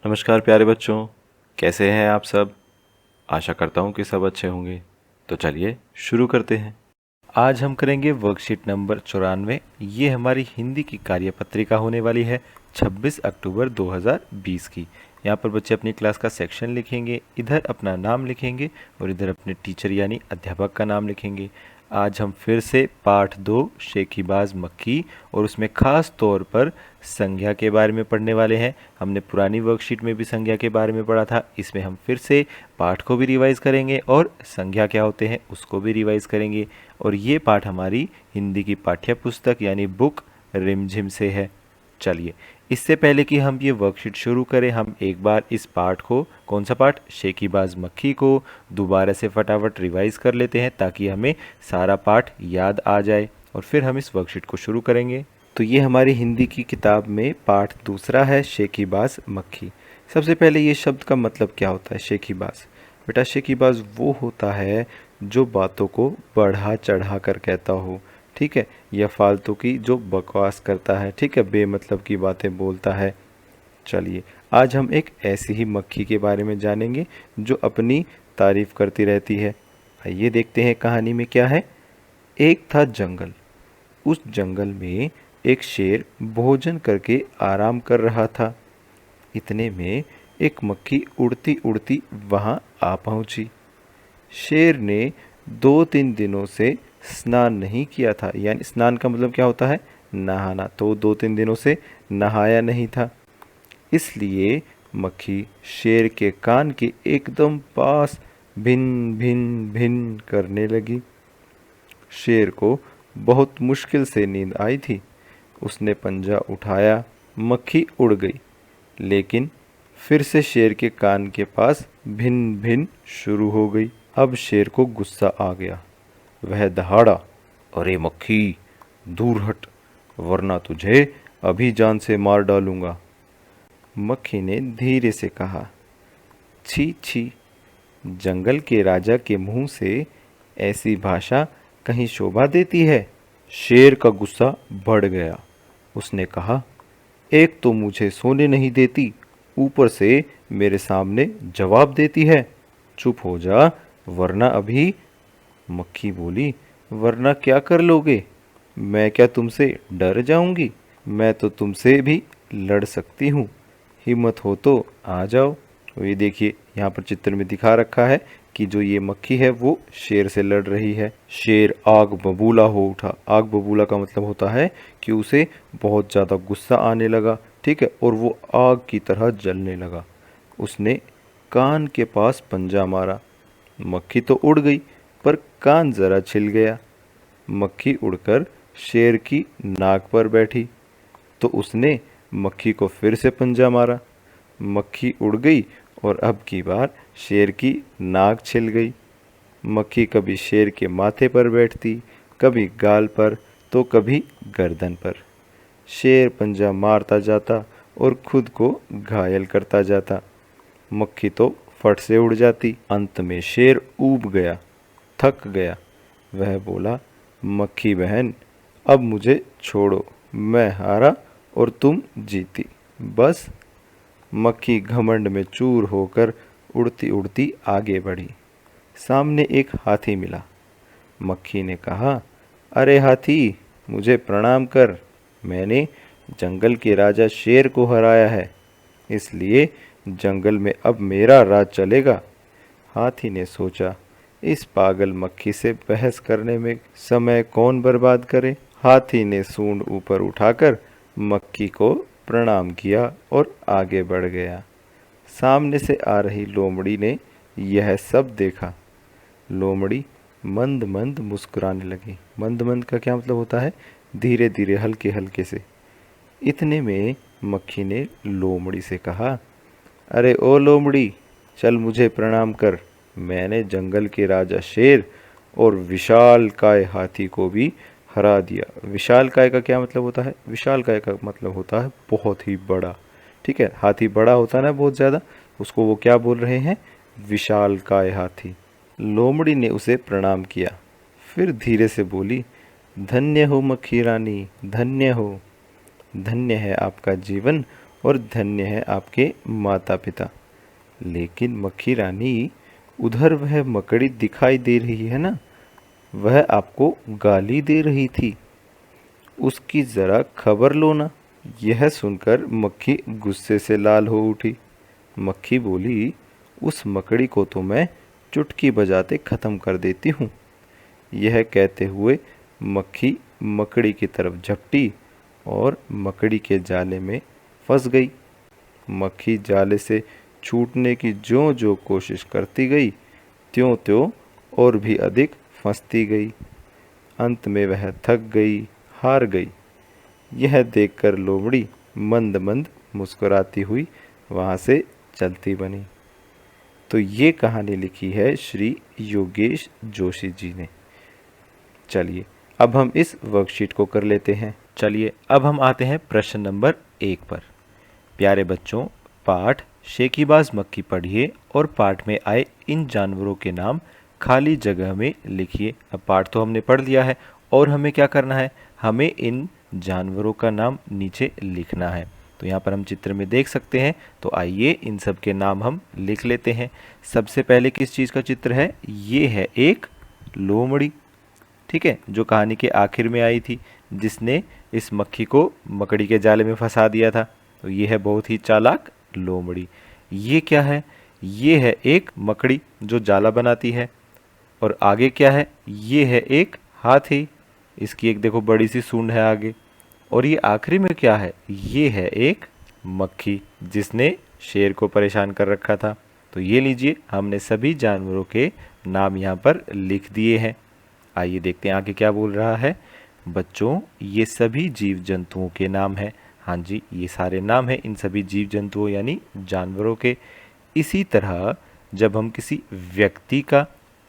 नमस्कार प्यारे बच्चों, कैसे हैं आप सब। आशा करता हूँ कि सब अच्छे होंगे। तो चलिए शुरू करते हैं। आज हम करेंगे वर्कशीट नंबर 94। ये हमारी हिंदी की कार्यपत्रिका होने वाली है 26 अक्टूबर 2020 की। यहाँ पर बच्चे अपनी क्लास का सेक्शन लिखेंगे, इधर अपना नाम लिखेंगे और इधर अपने टीचर यानी अध्यापक का नाम लिखेंगे। आज हम फिर से पाठ 2 शेखीबाज मक्खी और उसमें ख़ास तौर पर संज्ञा के बारे में पढ़ने वाले हैं। हमने पुरानी वर्कशीट में भी संज्ञा के बारे में पढ़ा था। इसमें हम फिर से पाठ को भी रिवाइज करेंगे और संज्ञा क्या होते हैं उसको भी रिवाइज करेंगे। और ये पाठ हमारी हिंदी की पाठ्य पुस्तक यानी बुक रिमझिम से है। चलिए, इससे पहले कि हम ये वर्कशीट शुरू करें, हम एक बार इस पाठ को, कौन सा पाठ, शेखीबाज मक्खी को दोबारा से फटाफट रिवाइज कर लेते हैं ताकि हमें सारा पाठ याद आ जाए और फिर हम इस वर्कशीट को शुरू करेंगे। तो ये हमारी हिंदी की किताब में पाठ दूसरा है, शेखीबाज मक्खी। सबसे पहले ये शब्द का मतलब क्या होता है, शेखीबाज। बेटा, शेखीबाज वो होता है जो बातों को बढ़ा चढ़ा कर कहता हो, ठीक है, या फालतू की जो बकवास करता है, ठीक है, बेमतलब की बातें बोलता है। चलिए, आज हम एक ऐसी ही मक्खी के बारे में जानेंगे जो अपनी तारीफ करती रहती है। आइए देखते हैं कहानी में क्या है। एक था जंगल। उस जंगल में एक शेर भोजन करके आराम कर रहा था। इतने में एक मक्खी उड़ती उड़ती वहां आ पहुंची। शेर ने 2-3 दिनों से स्नान नहीं किया था, यानी स्नान का मतलब क्या होता है, नहाना। तो 2-3 दिनों से नहाया नहीं था, इसलिए मक्खी शेर के कान के एकदम पास भिन भिन भिन करने लगी। शेर को बहुत मुश्किल से नींद आई थी। उसने पंजा उठाया, मक्खी उड़ गई, लेकिन फिर से शेर के कान के पास भिन भिन शुरू हो गई। अब शेर को गुस्सा आ गया। वह दहाड़ा, अरे मक्खी, दूर हट, वरना तुझे अभी जान से मार डालूंगा। मक्खी ने धीरे से कहा, छी छी, जंगल के राजा के मुंह से ऐसी भाषा कहीं शोभा देती है। शेर का गुस्सा बढ़ गया। उसने कहा, एक तो मुझे सोने नहीं देती, ऊपर से मेरे सामने जवाब देती है। चुप हो जा, वरना अभी। मक्खी बोली, वरना क्या कर लोगे? मैं क्या तुमसे डर जाऊंगी? मैं तो तुमसे भी लड़ सकती हूँ। हिम्मत हो तो आ जाओ। तो ये देखिए, यहाँ पर चित्र में दिखा रखा है कि जो ये मक्खी है वो शेर से लड़ रही है। शेर आग बबूला हो उठा। आग बबूला का मतलब होता है कि उसे बहुत ज़्यादा गुस्सा आने लगा, ठीक है, और वो आग की तरह जलने लगा। उसने कान के पास पंजा मारा। मक्खी तो उड़ गई, पर कान जरा छिल गया। मक्खी उड़कर शेर की नाक पर बैठी, तो उसने मक्खी को फिर से पंजा मारा। मक्खी उड़ गई और अब की बार शेर की नाक छिल गई। मक्खी कभी शेर के माथे पर बैठती, कभी गाल पर, तो कभी गर्दन पर। शेर पंजा मारता जाता और खुद को घायल करता जाता। मक्खी तो फट से उड़ जाती। अंत में शेर ऊब गया, थक गया। वह बोला, मक्खी बहन, अब मुझे छोड़ो, मैं हारा और तुम जीती। बस। मक्खी घमंड में चूर होकर उड़ती उड़ती आगे बढ़ी। सामने एक हाथी मिला। मक्खी ने कहा, अरे हाथी, मुझे प्रणाम कर। मैंने जंगल के राजा शेर को हराया है, इसलिए जंगल में अब मेरा राज चलेगा। हाथी ने सोचा, इस पागल मक्खी से बहस करने में समय कौन बर्बाद करे। हाथी ने सूंड ऊपर उठाकर मक्खी को प्रणाम किया और आगे बढ़ गया। सामने से आ रही लोमड़ी ने यह सब देखा। लोमड़ी मंद मंद मुस्कुराने लगी। मंद मंद का क्या मतलब होता है, धीरे धीरे, हल्के हल्के से। इतने में मक्खी ने लोमड़ी से कहा, अरे ओ लोमड़ी, चल मुझे प्रणाम कर। मैंने जंगल के राजा शेर और विशाल काय हाथी को भी हरा दिया। विशाल काय का क्या मतलब होता है, विशाल काय का मतलब होता है बहुत ही बड़ा, ठीक है। हाथी बड़ा होता है ना बहुत ज़्यादा, उसको वो क्या बोल रहे हैं, विशाल काय हाथी। लोमड़ी ने उसे प्रणाम किया, फिर धीरे से बोली, धन्य हो मक्खी रानी, धन्य हो। धन्य है आपका जीवन और धन्य है आपके माता पिता। लेकिन मक्खी रानी, उधर वह मकड़ी दिखाई दे रही है ना, वह आपको गाली दे रही थी, उसकी ज़रा खबर लो ना। यह सुनकर मक्खी गुस्से से लाल हो उठी। मक्खी बोली, उस मकड़ी को तो मैं चुटकी बजाते ख़त्म कर देती हूँ। यह कहते हुए मक्खी मकड़ी की तरफ झपटी और मकड़ी के जाले में फंस गई। मक्खी जाले से छूटने की ज्यों ज्यों कोशिश करती गई, त्यों त्यों और भी अधिक फंसती गई। अंत में वह थक गई, हार गई। यह देखकर लोमड़ी मंद मंद मुस्कुराती हुई वहाँ से चलती बनी। तो ये कहानी लिखी है श्री योगेश जोशी जी ने। चलिए अब हम इस वर्कशीट को कर लेते हैं। चलिए अब हम आते हैं प्रश्न नंबर 1 पर। प्यारे बच्चों, पाठ शेकीबाज मक्खी पढ़िए और पाठ में आए इन जानवरों के नाम खाली जगह में लिखिए। अब पाठ तो हमने पढ़ लिया है और हमें क्या करना है, हमें इन जानवरों का नाम नीचे लिखना है। तो यहाँ पर हम चित्र में देख सकते हैं, तो आइए इन सब के नाम हम लिख लेते हैं। सबसे पहले किस चीज़ का चित्र है, ये है एक लोमड़ी, ठीक है, जो कहानी के आखिर में आई थी, जिसने इस मक्खी को मकड़ी के जाले में फंसा दिया था। तो ये है बहुत ही चालाक लोमड़ी। ये क्या है, ये है एक मकड़ी जो जाला बनाती है। और आगे क्या है, ये है एक हाथी, इसकी एक देखो बड़ी सी सूंड है आगे। और ये आखिरी में क्या है, ये है एक मक्खी जिसने शेर को परेशान कर रखा था। तो ये लीजिए, हमने सभी जानवरों के नाम यहाँ पर लिख दिए हैं। आइए देखते हैं आगे क्या बोल रहा है। बच्चों, ये सभी जीव जंतुओं के नाम हैं। हाँ जी, ये सारे नाम हैं इन सभी जीव जंतुओं यानी जानवरों के। इसी तरह जब हम किसी व्यक्ति का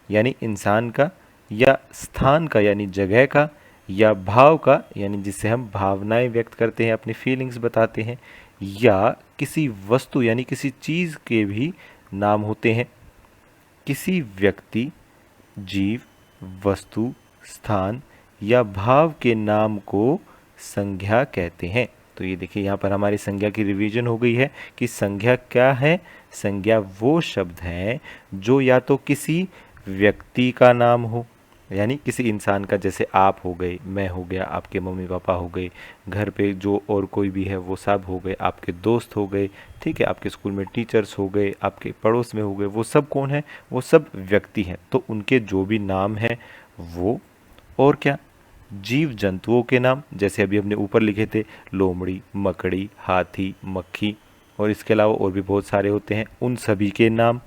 यानी इंसान का, या स्थान का यानी जगह का, या भाव का यानी जिससे हम भावनाएं व्यक्त करते हैं, अपनी फीलिंग्स बताते हैं, या किसी वस्तु यानी किसी चीज़ के भी नाम होते हैं। किसी व्यक्ति, जीव, वस्तु, स्थान या भाव के नाम को संज्ञा कहते हैं। तो ये देखिए यहाँ पर हमारी संज्ञा की रिवीजन हो गई है कि संज्ञा क्या है। संज्ञा वो शब्द है जो या तो किसी व्यक्ति का नाम हो, यानी किसी इंसान का, जैसे आप हो गए, मैं हो गया, आपके मम्मी पापा हो गए, घर पे जो और कोई भी है वो सब हो गए, आपके दोस्त हो गए, ठीक है, आपके स्कूल में टीचर्स हो गए, आपके पड़ोस में हो गए, वो सब कौन है, वो सब व्यक्ति हैं। तो उनके जो भी नाम हैं वो, और क्या, जीव जंतुओं के नाम, जैसे अभी हमने ऊपर लिखे थे, लोमड़ी, मकड़ी, हाथी, मक्खी, और इसके अलावा और भी बहुत सारे होते हैं, उन सभी के नाम।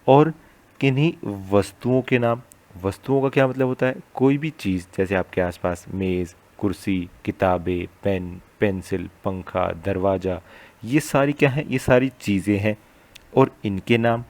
और किन्हीं वस्तुओं के नाम। वस्तुओं का क्या मतलब होता है, कोई भी चीज़, जैसे आपके आसपास मेज़, कुर्सी, किताबें, पेन, पेंसिल, पंखा, दरवाज़ा, ये सारी क्या है, ये सारी चीज़ें हैं और इनके नाम।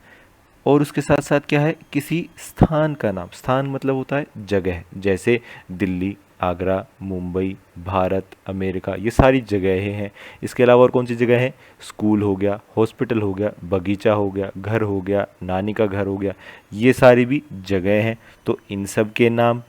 और उसके साथ साथ क्या है, किसी स्थान का नाम। स्थान मतलब होता है जगह, जैसे दिल्ली, आगरा, मुंबई, भारत, अमेरिका, ये सारी जगहें हैं। इसके अलावा और कौन सी जगह है, स्कूल हो गया, हॉस्पिटल हो गया, बगीचा हो गया, घर हो गया, नानी का घर हो गया, ये सारी भी जगह हैं। तो इन सब के नाम।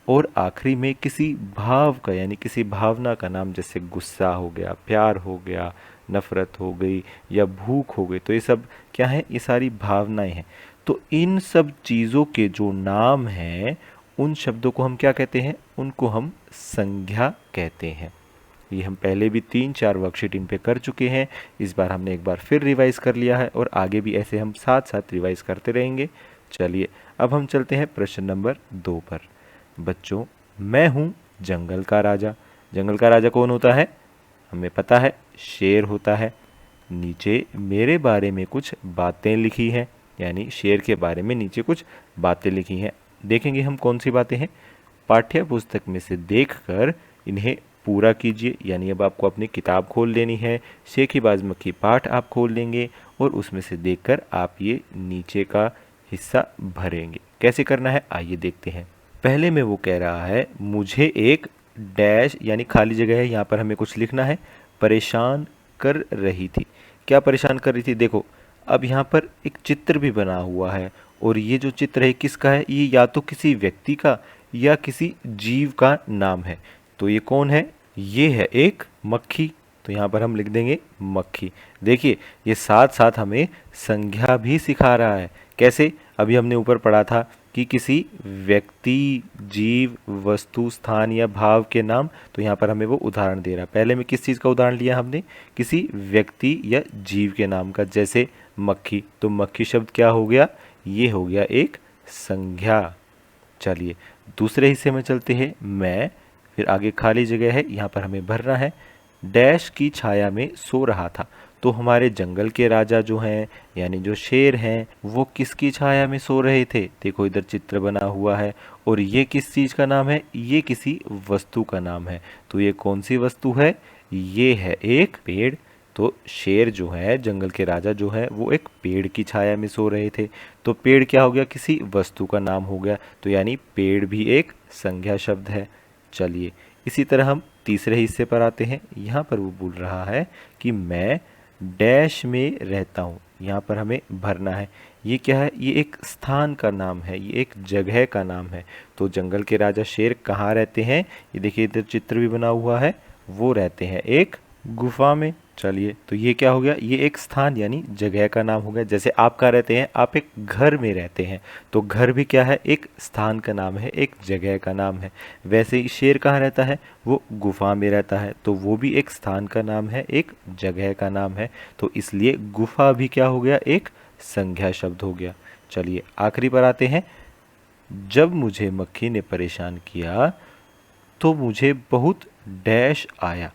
और आखिरी में किसी भाव का यानी किसी भावना का नाम, जैसे गुस्सा हो गया, प्यार हो गया, नफ़रत हो गई या भूख हो गई। तो ये सब क्या है, ये सारी भावनाएं हैं। तो इन सब चीज़ों के जो नाम हैं, उन शब्दों को हम क्या कहते हैं, उनको हम संज्ञा कहते हैं। ये हम पहले भी 3-4 वर्कशीट इन पे कर चुके हैं। इस बार हमने एक बार फिर रिवाइज कर लिया है और आगे भी ऐसे हम साथ साथ रिवाइज करते रहेंगे। चलिए अब हम चलते हैं प्रश्न नंबर 2 पर। बच्चों, मैं हूँ जंगल का राजा। जंगल का राजा कौन होता है, हमें पता है, शेर होता है। नीचे मेरे बारे में कुछ बातें लिखी हैं, यानी शेर के बारे में नीचे कुछ बातें लिखी हैं। देखेंगे हम कौन सी बातें हैं, पाठ्य पुस्तक में से देखकर इन्हें पूरा कीजिए। यानी अब आपको अपनी किताब खोल लेनी है, शेखीबाज मक्खी पाठ आप खोल लेंगे और उसमें से देखकर आप ये नीचे का हिस्सा भरेंगे। कैसे करना है आइए देखते हैं। पहले में वो कह रहा है, मुझे एक डैश यानी खाली जगह है, यहाँ पर हमें कुछ लिखना है, परेशान कर रही थी। क्या परेशान कर रही थी, देखो अब यहाँ पर एक चित्र भी बना हुआ है और ये जो चित्र है किसका है, ये या तो किसी व्यक्ति का या किसी जीव का नाम है। तो ये कौन है, ये है एक मक्खी, तो यहाँ पर हम लिख देंगे मक्खी। देखिए ये साथ साथ हमें संज्ञा भी सिखा रहा है। कैसे? अभी हमने ऊपर पढ़ा था कि किसी व्यक्ति, जीव, वस्तु, स्थान या भाव के नाम, तो यहाँ पर हमें वो उदाहरण दे रहा है। पहले में किस चीज़ का उदाहरण लिया हमने? किसी व्यक्ति या जीव के नाम का, जैसे मक्खी। तो मक्खी शब्द क्या हो गया? ये हो गया एक संज्ञा। चलिए दूसरे हिस्से में चलते हैं। मैं, फिर आगे खाली जगह है, यहाँ पर हमें भरना है। डैश की छाया में सो रहा था। तो हमारे जंगल के राजा जो हैं, यानी जो शेर हैं, वो किसकी छाया में सो रहे थे? देखो इधर चित्र बना हुआ है। और ये किस चीज़ का नाम है? ये किसी वस्तु का नाम है। तो ये कौन सी वस्तु है? ये है एक पेड़। तो शेर जो है, जंगल के राजा जो है, वो एक पेड़ की छाया में सो रहे थे। तो पेड़ क्या हो गया? किसी वस्तु का नाम हो गया। तो यानी पेड़ भी एक संज्ञा शब्द है। चलिए इसी तरह हम तीसरे हिस्से पर आते हैं। यहाँ पर वो बोल रहा है कि मैं डैश में रहता हूँ। यहाँ पर हमें भरना है। ये क्या है? ये एक स्थान का नाम है, ये एक जगह का नाम है। तो जंगल के राजा शेर कहाँ रहते हैं? ये देखिए इधर चित्र भी बना हुआ है। वो रहते हैं एक गुफा में। चलिए तो ये क्या हो गया? ये एक स्थान यानी जगह का नाम हो गया। जैसे आप कहाँ रहते हैं? आप एक घर में रहते हैं। तो घर भी क्या है? एक स्थान का नाम है, एक जगह का नाम है। वैसे ही शेर कहाँ रहता है? वो गुफा में रहता है। तो वो भी एक स्थान का नाम है, एक जगह का नाम है। तो इसलिए गुफा भी क्या हो गया? एक संज्ञा शब्द हो गया। चलिए आखिरी पर आते हैं। जब मुझे मक्खी ने परेशान किया तो मुझे बहुत डैश आया।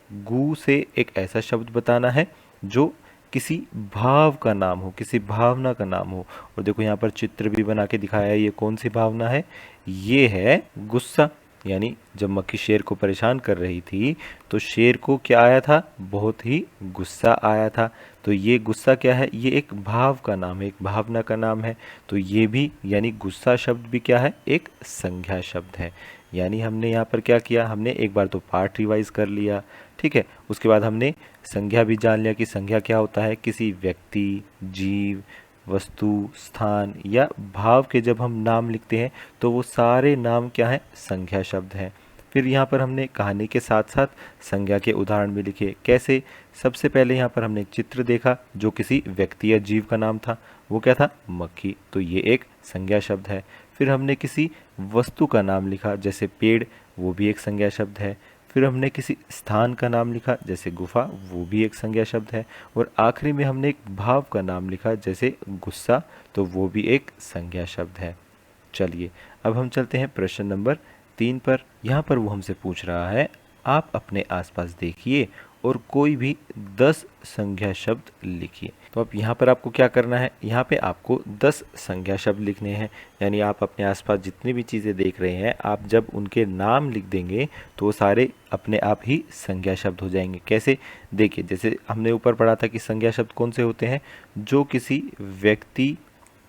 गु से एक ऐसा शब्द बताना है जो किसी भाव का नाम हो, किसी भावना का नाम हो। और देखो यहाँ पर चित्र भी बना के दिखाया है। ये कौन सी भावना है? ये है गुस्सा। यानी जब मक्खी शेर को परेशान कर रही थी तो शेर को क्या आया था? बहुत ही गुस्सा आया था। तो ये गुस्सा क्या है? ये एक भाव का नाम है, एक भावना का नाम है। तो ये भी यानी गुस्सा शब्द भी क्या है? एक संज्ञा शब्द है। यानी हमने यहाँ पर क्या किया? हमने एक बार तो पार्ट रिवाइज कर लिया, ठीक है। उसके बाद हमने संज्ञा भी जान लिया कि संज्ञा क्या होता है। किसी व्यक्ति, जीव, वस्तु, स्थान या भाव के जब हम नाम लिखते हैं तो वो सारे नाम क्या हैं? संज्ञा शब्द हैं। फिर यहाँ पर हमने कहानी के साथ साथ संज्ञा के उदाहरण भी लिखे। कैसे? सबसे पहले यहाँ पर हमने एक चित्र देखा जो किसी व्यक्ति या जीव का नाम था। वो क्या था? मक्खी। तो ये एक संज्ञा शब्द है। फिर हमने किसी वस्तु का नाम लिखा, जैसे पेड़, वो भी एक संज्ञा शब्द है। फिर हमने किसी स्थान का नाम लिखा, जैसे गुफा, वो भी एक संज्ञा शब्द है। और आखिरी में हमने एक भाव का नाम लिखा, जैसे गुस्सा, तो वो भी एक संज्ञा शब्द है। चलिए अब हम चलते हैं प्रश्न नंबर 3 पर। यहाँ पर वो हमसे पूछ रहा है, आप अपने आसपास देखिए और कोई भी 10 संज्ञा शब्द लिखिए। तो अब यहाँ पर आपको क्या करना है? यहाँ पे आपको 10 संज्ञा शब्द लिखने हैं। यानी आप अपने आसपास जितनी भी चीज़ें देख रहे हैं, आप जब उनके नाम लिख देंगे तो वो सारे अपने आप ही संज्ञा शब्द हो जाएंगे। कैसे? देखिए जैसे हमने ऊपर पढ़ा था कि संज्ञा शब्द कौन से होते हैं? जो किसी व्यक्ति,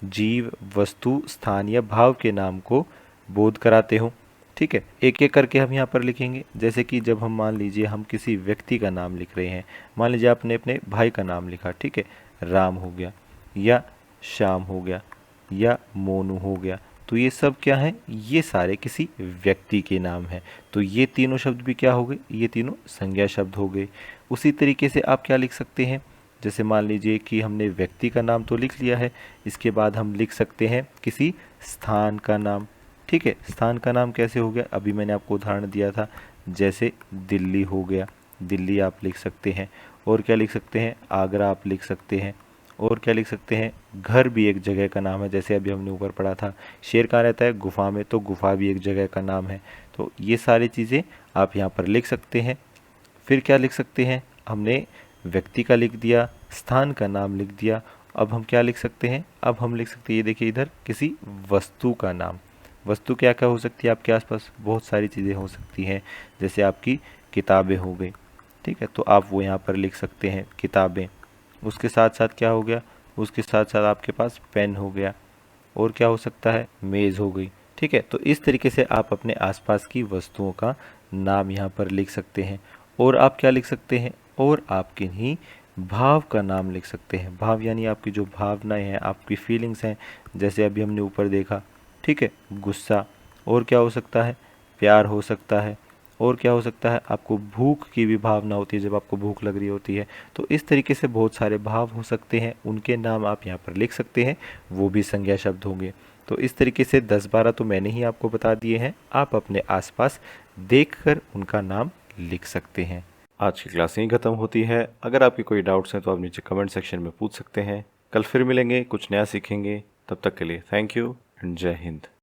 जीव, वस्तु, स्थान या भाव के नाम को बोध कराते हो। ठीक है, एक एक करके हम यहाँ पर लिखेंगे। जैसे कि जब हम मान लीजिए हम किसी व्यक्ति का नाम लिख रहे हैं, मान लीजिए आपने अपने भाई का नाम लिखा, ठीक है, राम हो गया या श्याम हो गया या मोनू हो गया। तो ये सब क्या है? ये सारे किसी व्यक्ति के नाम हैं। तो ये तीनों शब्द भी क्या हो गए? ये तीनों संज्ञा शब्द हो गए। उसी तरीके से आप क्या लिख सकते हैं? जैसे मान लीजिए कि हमने व्यक्ति का नाम तो लिख लिया है, इसके बाद हम लिख सकते हैं किसी स्थान का नाम। ठीक है, स्थान का नाम कैसे हो गया? अभी मैंने आपको उदाहरण दिया था, जैसे दिल्ली हो गया, दिल्ली आप लिख सकते हैं। और क्या लिख सकते हैं? आगरा आप लिख सकते हैं। और क्या लिख सकते हैं? घर भी एक जगह का नाम है, जैसे अभी हमने ऊपर पढ़ा था शेर कहाँ रहता है? गुफा में, तो गुफा भी एक जगह का नाम है। तो ये सारी चीज़ें आप यहाँ पर लिख सकते हैं। फिर क्या लिख सकते हैं? हमने व्यक्ति का लिख दिया, स्थान का नाम लिख दिया। अब हम क्या लिख सकते हैं? अब हम लिख सकते हैं, ये देखिए इधर, किसी वस्तु का नाम। वस्तु क्या क्या हो सकती है आपके आसपास? बहुत सारी चीज़ें हो सकती हैं, जैसे आपकी किताबें हो गई, ठीक है, तो आप वो यहाँ पर लिख सकते हैं किताबें। उसके साथ साथ क्या हो गया? उसके साथ साथ आपके पास पेन हो गया। और क्या हो सकता है? मेज़ हो गई। ठीक है, तो इस तरीके से आप अपने आसपास की वस्तुओं का नाम यहाँ पर लिख सकते हैं। और आप क्या लिख सकते हैं? और आप किन्हीं भाव का नाम लिख सकते हैं। भाव यानी आपकी जो भावनाएं हैं, आपकी फीलिंग्स हैं, जैसे अभी हमने ऊपर देखा, ठीक है, गुस्सा। और क्या हो सकता है? प्यार हो सकता है। और क्या हो सकता है, आपको भूख की भी भावना होती है जब आपको भूख लग रही होती है। तो इस तरीके से बहुत सारे भाव हो सकते हैं, उनके नाम आप यहाँ पर लिख सकते हैं, वो भी संज्ञा शब्द होंगे। तो इस तरीके से 10-12 तो मैंने ही आपको बता दिए हैं, आप अपने आसपास देखकर उनका नाम लिख सकते हैं। आज की क्लास यहीं ख़त्म होती है। अगर आपके कोई डाउट्स हैं तो आप नीचे कमेंट सेक्शन में पूछ सकते हैं। कल फिर मिलेंगे, कुछ नया सीखेंगे। तब तक के लिए थैंक यू एंड जय हिंद।